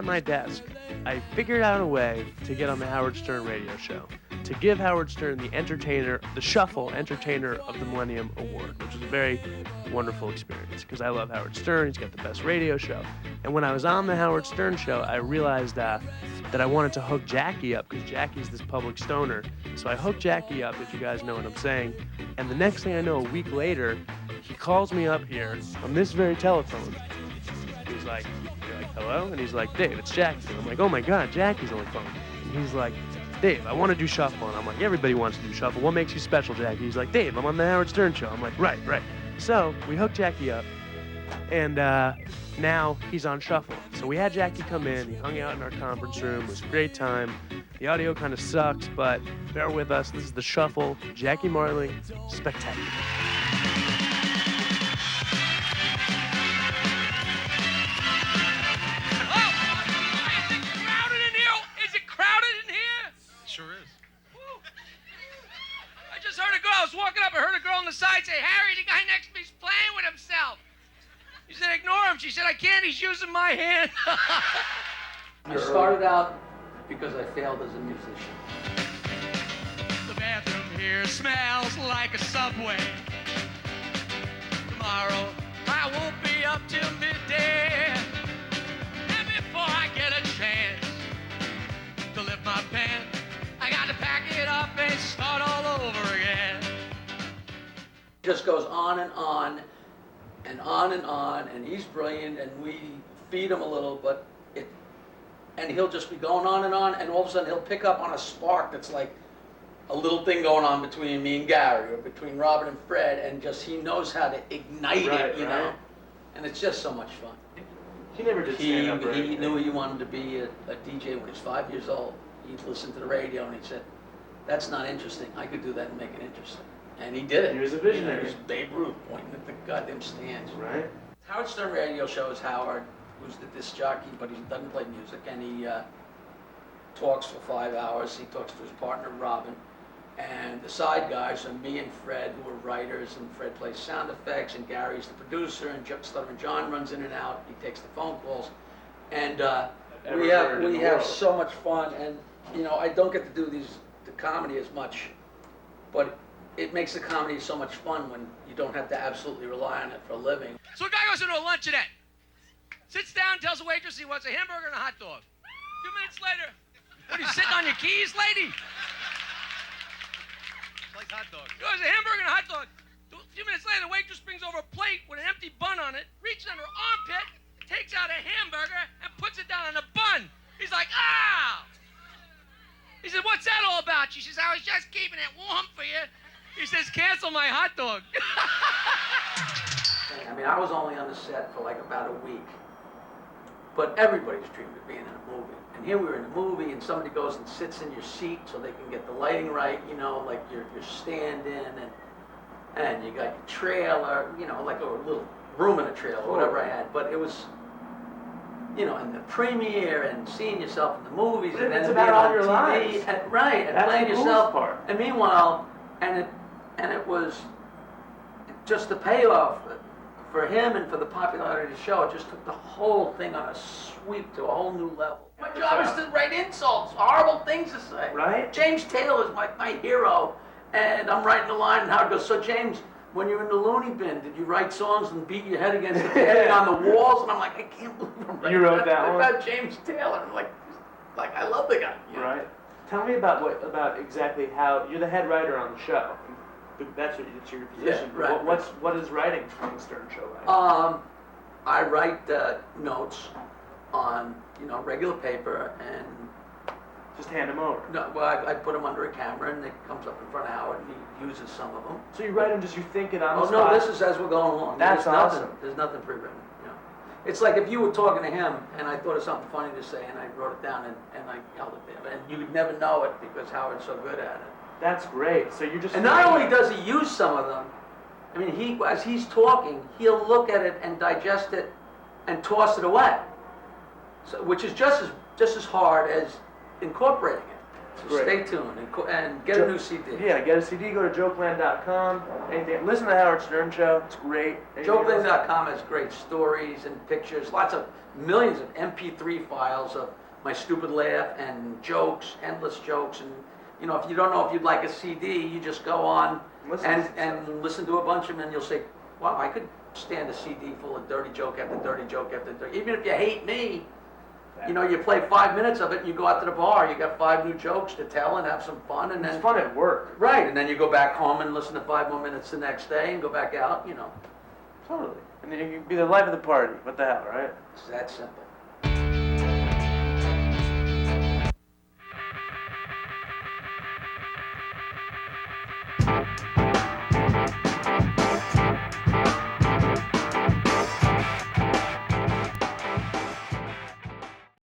at my desk, I figured out a way to get on the Howard Stern radio show, to give Howard Stern the Shuffle Entertainer of the Millennium Award, which was a very wonderful experience because I love Howard Stern. He's got the best radio show. And when I was on the Howard Stern show, I realized that I wanted to hook Jackie up because Jackie's this public stoner. So I hooked Jackie up, if you guys know what I'm saying. And the next thing I know, a week later, he calls me up here on this very telephone. He's like, hello? And he's like, Dave, it's Jackie. And I'm like, oh my God, Jackie's on the phone. And he's like, Dave, I want to do Shuffle. And I'm like, everybody wants to do Shuffle. What makes you special, Jackie? He's like, Dave, I'm on the Howard Stern show. I'm like, right. So we hooked Jackie up, and now he's on Shuffle. So we had Jackie come in. He hung out in our conference room. It was a great time. The audio kind of sucks, but bear with us. This is the Shuffle. Jackie Martling, Spectacular. Sure is. Woo. I just heard a girl. I was walking up. I heard a girl on the side say, Harry, the guy next to me's playing with himself. He said, ignore him. She said, I can't. He's using my hand. I started out because I failed as a musician. The bathroom here smells like a subway. Tomorrow, I won't be up till midday. And before I get a chance to lift my pants, I got to pack it up and start all over again. It just goes on and on and on and on, and he's brilliant, and we feed him a little, and he'll just be going on, and all of a sudden he'll pick up on a spark that's like a little thing going on between me and Gary, or between Robin and Fred, and just he knows how to ignite it, you know? And it's just so much fun. He never did stand up or He anything. knew he wanted to be a DJ when he was 5 years old. He'd listen to the radio and he said, that's not interesting. I could do that and make it interesting. And he did it. He was a visionary. He was Babe Ruth pointing at the goddamn stands. Right. Howard Stern radio show is Howard, who's the disc jockey, but he doesn't play music, and he talks for 5 hours. He talks to his partner, Robin. And the side guys are me and Fred, who are writers, and Fred plays sound effects, and Gary's the producer, and Stutterin' John runs in and out. He takes the phone calls. And we have so much fun, and you know, I don't get to do the comedy as much, but it makes the comedy so much fun when you don't have to absolutely rely on it for a living. So a guy goes into a luncheonette, sits down, tells the waitress he wants a hamburger and a hot dog. 2 minutes later, what are you sitting on your keys, lady? Like hot dogs. He goes, a hamburger and a hot dog. A few minutes later, the waitress brings over a plate with an empty bun on it, reaches under her armpit, takes out a hamburger, and puts it down on a bun. He's like, ah! He said, what's that all about? She says, I was just keeping it warm for you. He says, cancel my hot dog. I mean, I was only on the set for like about a week, but everybody's dreamed of being in a movie. And here we were in a movie, and somebody goes and sits in your seat so they can get the lighting right, you know, like you're standing, and you got your trailer, you know, like a little room in a trailer, whatever I had. But it was, you know, and the premiere and seeing yourself in the movies, and it's then about being all on your TV, lives. and, right, and That's playing the coolest yourself. part. And meanwhile, and it was just the payoff for him and for the popularity of the show. It just took the whole thing on a sweep to a whole new level. My job is to write insults, horrible things to say. Right. James Taylor is my hero, and I'm writing the line, and Howard goes, so James, when you're in the loony bin, did you write songs and beat your head against the padding on the walls? And I'm like, I can't believe I'm writing You wrote that one? about James Taylor. I'm like I love the guy. You know? Right. Tell me about exactly how you're the head writer on the show. That's your position. Yeah, right. What is writing on the Stern Show like? I write notes on regular paper and just hand them over. No, well I put them under a camera and it comes up in front of Howard and he uses some of them. So you write them just you think it on the Oh spot? no, this is as we're going along. That's awesome. There's nothing pre-written. You know. It's like if you were talking to him and I thought of something funny to say and I wrote it down and I held it there, and you would never know it because Howard's so good at it. That's great. So you're just. And not only does he use some of them, I mean, as he's talking, he'll look at it and digest it and toss it away. So, which is just as hard as incorporating it. So stay tuned and get a new CD. Yeah, get a CD, go to jokeland.com, anything. Listen to the Howard Stern Show, it's great. Jokeland.com has great stories and pictures, lots of millions of MP3 files of my stupid laugh and jokes, endless jokes. And, you know, if you don't know if you'd like a CD, you just go on and listen to a bunch of them and you'll say, wow, I could stand a CD full of dirty joke after dirty joke after dirty. Even if you hate me, you know, you play 5 minutes of it and you go out to the bar, you got 5 new jokes to tell and have some fun. And then it's fun at work. Right, and then you go back home and listen to 5 more minutes the next day and go back out, you know. Totally. And then you can be the life of the party. What the hell, right? It's that simple.